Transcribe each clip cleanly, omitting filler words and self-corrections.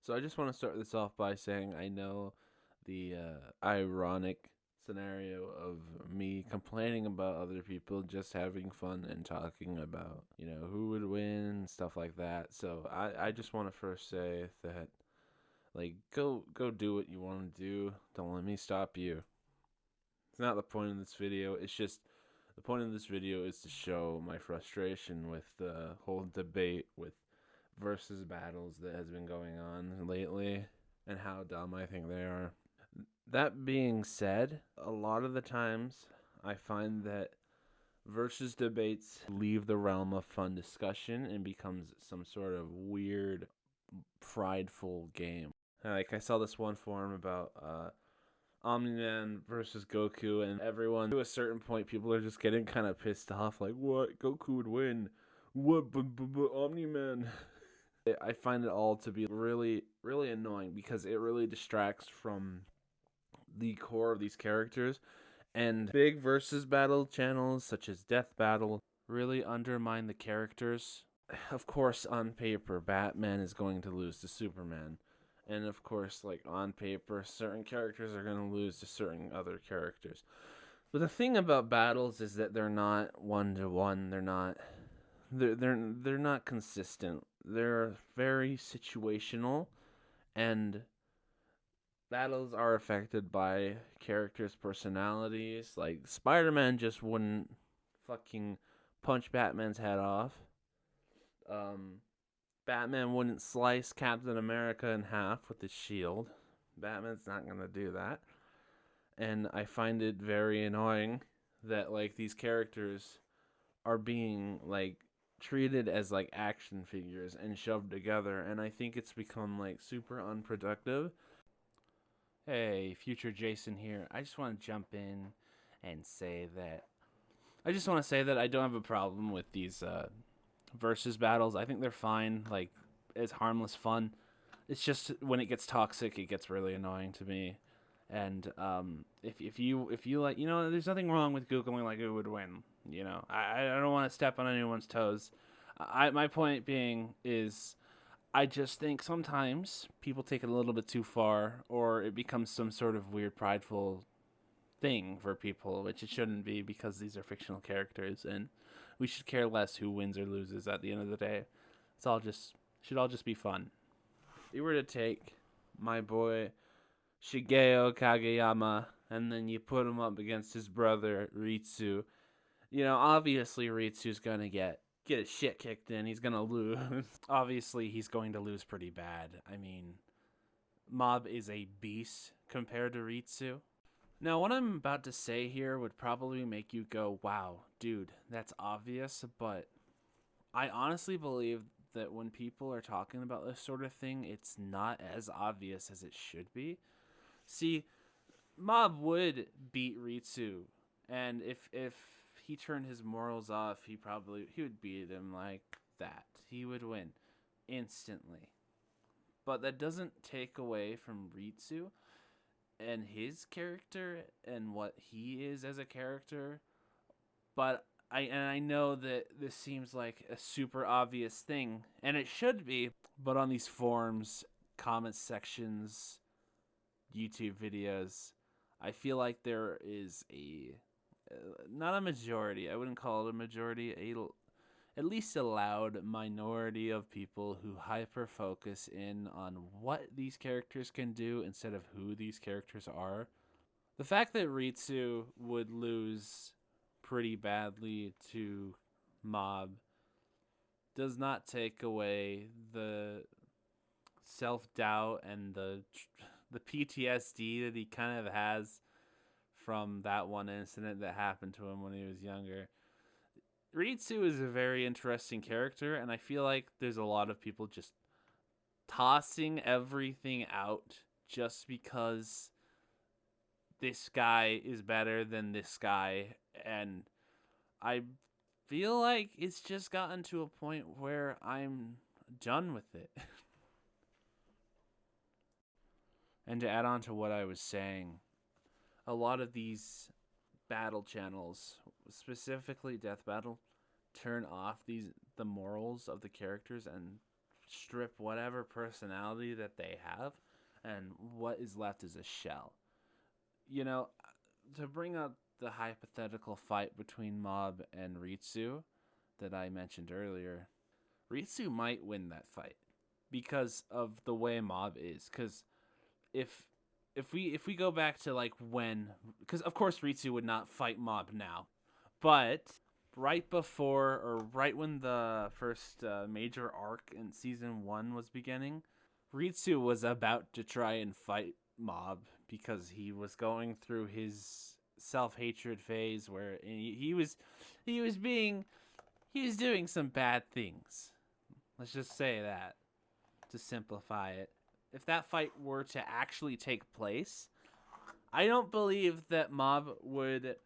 So I just want to start this off by saying I know the ironic scenario of me complaining about other people just having fun and talking about, who would win and stuff like that. So I just want to first say that go do what you want to do. Don't let me stop you. It's not the point of this video. It's just the point of this video is to show my frustration with the whole debate with versus battles that has been going on lately and how dumb I think they are. That being said, a lot of the times I find that versus debates leave the realm of fun discussion and becomes some sort of weird, prideful game. Like I saw this one forum about Omni-Man versus Goku, and everyone to a certain point, people are just getting kind of pissed off. Like, what? Goku would win. What? Omni-Man. I find it all to be really, really annoying because it really distracts from the core of these characters. And big versus battle channels such as Death Battle really undermine the characters. Of course, on paper, Batman is going to lose to Superman. And of course, like on paper, certain characters are going to lose to certain other characters. But the thing about battles is that they're not one to one. They're not consistent. They're very situational, and battles are affected by characters' personalities. Like Spider-Man just wouldn't fucking punch Batman's head off. Batman wouldn't slice Captain America in half with his shield. Batman's not gonna do that. And I find it very annoying that like these characters are being like treated as like action figures and shoved together, and I think it's become like super unproductive. Hey, future Jason here. I just want to jump in and say that I don't have a problem with these versus battles. I think they're fine. Like, it's harmless fun. It's just when it gets toxic, it gets really annoying to me. And if you like, there's nothing wrong with googling like who would win. I don't want to step on anyone's toes. My point being is I just think sometimes people take it a little bit too far, or it becomes some sort of weird prideful thing for people, which it shouldn't be because these are fictional characters, and we should care less who wins or loses at the end of the day. It's all just should all just be fun. If you were to take my boy Shigeo Kageyama and then you put him up against his brother Ritsu, obviously Ritsu's gonna get his shit kicked in. He's gonna lose. Obviously, he's going to lose pretty bad. I mean, Mob is a beast compared to Ritsu. Now, what I'm about to say here would probably make you go, wow, dude, that's obvious, but I honestly believe that when people are talking about this sort of thing, it's not as obvious as it should be. See, Mob would beat Ritsu, and if he turned his morals off, he would beat him like that. He would win instantly. But that doesn't take away from Ritsu and his character and what he is as a character. But I know that this seems like a super obvious thing, and it should be. But on these forums, comment sections, YouTube videos, I feel like there is not a majority. I wouldn't call it a majority. At least a loud minority of people who hyper focus in on what these characters can do instead of who these characters are. The fact that Ritsu would lose pretty badly to Mob does not take away the self-doubt and the PTSD that he kind of has from that one incident that happened to him when he was younger. Ritsu is a very interesting character, and I feel like there's a lot of people just tossing everything out just because this guy is better than this guy, and I feel like it's just gotten to a point where I'm done with it. And to add on to what I was saying, a lot of these battle channels, specifically Death Battle, turn off the morals of the characters and strip whatever personality that they have, and what is left is a shell. You know, to bring up the hypothetical fight between Mob and Ritsu that I mentioned earlier, Ritsu might win that fight because of the way Mob is. Because if we go back to like when, because of course Ritsu would not fight Mob now, but right before or right when the first major arc in season 1 was beginning, Ritsu was about to try and fight Mob because he was going through his self-hatred phase where he was doing some bad things. Let's just say that to simplify it. If that fight were to actually take place, I don't believe that Mob would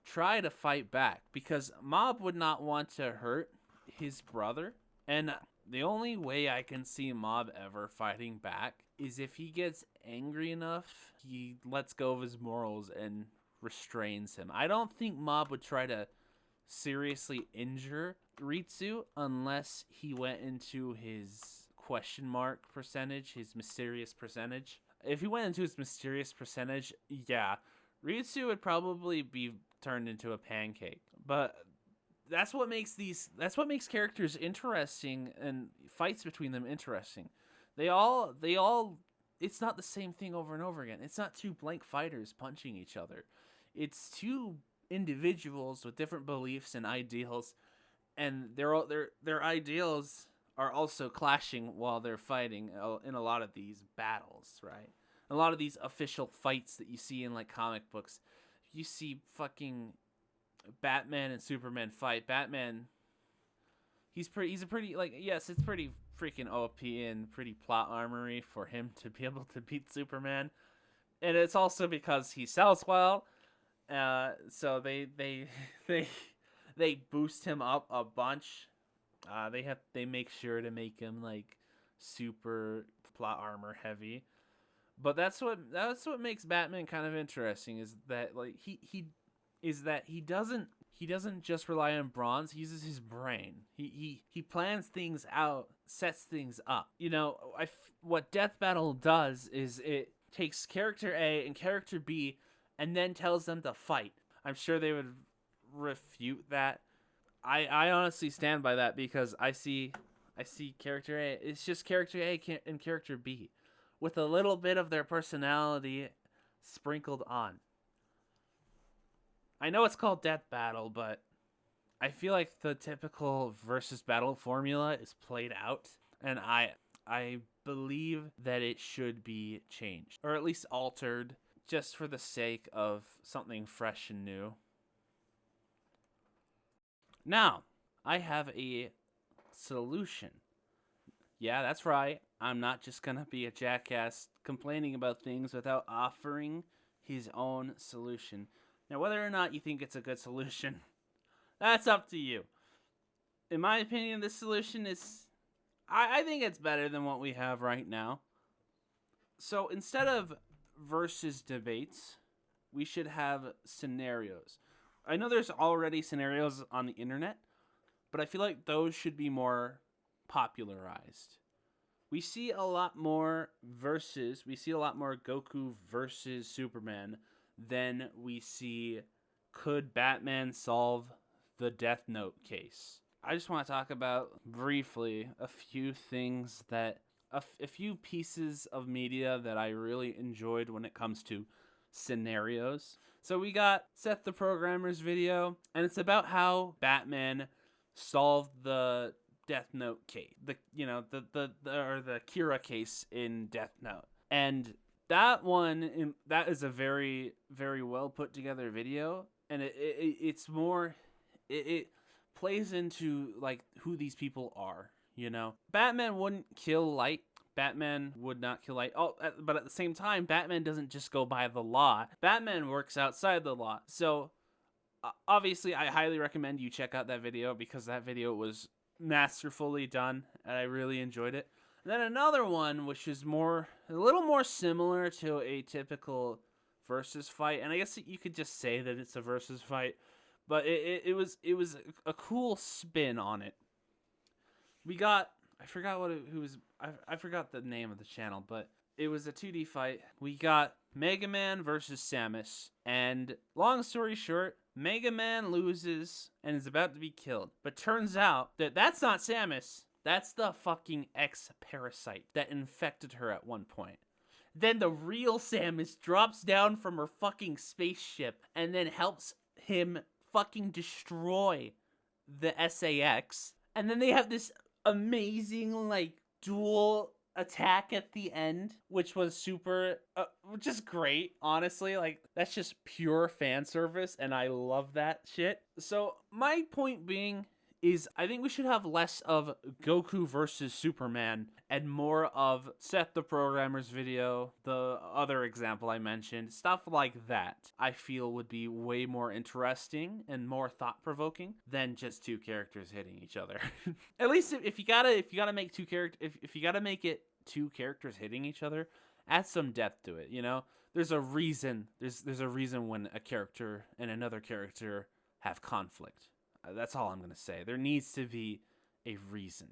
try to fight back because Mob would not want to hurt his brother. And the only way I can see Mob ever fighting back is if he gets angry enough, he lets go of his morals and restrains him. I don't think Mob would try to seriously injure Ritsu unless he went into his question mark percentage, his mysterious percentage. If he went into his mysterious percentage, yeah, Ritsu would probably be turned into a pancake. But that's what makes characters interesting and fights between them interesting. They all it's not the same thing over and over again. It's not two blank fighters punching each other. It's two individuals with different beliefs and ideals, and their ideals are also clashing while they're fighting in a lot of these battles, right? A lot of these official fights that you see in like comic books. You see fucking Batman and Superman fight. Batman, he's a pretty like, yes, it's pretty freaking OP and pretty plot armory for him to be able to beat Superman, and it's also because he sells well. So they boost him up a bunch. They make sure to make him like super plot armor heavy. But that's what makes Batman kind of interesting, is that like he doesn't just rely on bronze. He uses his brain. He plans things out, sets things up. You know, what Death Battle does is it takes character A and character B and then tells them to fight. I'm sure they would refute that. I honestly stand by that because I see character A. It's just character A and character B, with a little bit of their personality sprinkled on. I know it's called Death Battle, but I feel like the typical versus battle formula is played out, and I believe that it should be changed, or at least altered, just for the sake of something fresh and new. Now, I have a solution. Yeah, that's right. I'm not just going to be a jackass complaining about things without offering his own solution. Now, whether or not you think it's a good solution, that's up to you. In my opinion, this solution is... I think it's better than what we have right now. So, instead of versus debates, we should have scenarios. I know there's already scenarios on the internet, but I feel like those should be more popularized. We see a lot more Goku versus Superman than we see could Batman solve the Death Note case. I just want to talk about briefly a few things that a few pieces of media that I really enjoyed when it comes to scenarios. So we got Seth the Programmer's video, and it's about how Batman solved the Death Note case, the Kira case in Death Note, and that is a very, very well put together video, and it plays into like who these people are. You know, Batman wouldn't kill Light. Batman would not kill Light. Oh, but at the same time, Batman doesn't just go by the law. Batman works outside the law. So, obviously, I highly recommend you check out that video because that video was masterfully done, and I really enjoyed it. And then another one, which is a little more similar to a typical versus fight, and I guess you could just say that it's a versus fight, but it was a cool spin on it. We got I forgot who was. I forgot the name of the channel, but it was a 2D fight. We got Mega Man versus Samus, and long story short, Mega Man loses and is about to be killed. But turns out that that's not Samus. That's the fucking X-Parasite that infected her at one point. Then the real Samus drops down from her fucking spaceship and then helps him fucking destroy the SA-X. And then they have this amazing, like, dual attack at the end, which was super, which is great, honestly. Like, that's just pure fan service, and I love that shit. So, my point being is I think we should have less of Goku versus Superman and more of Seth the Programmer's video, the other example I mentioned, stuff like that. I feel would be way more interesting and more thought-provoking than just two characters hitting each other. At least if you gotta make two characters, if you gotta make it two characters hitting each other, add some depth to it. You know, there's a reason. There's a reason when a character and another character have conflict. That's all I'm going to say. There needs to be a reason.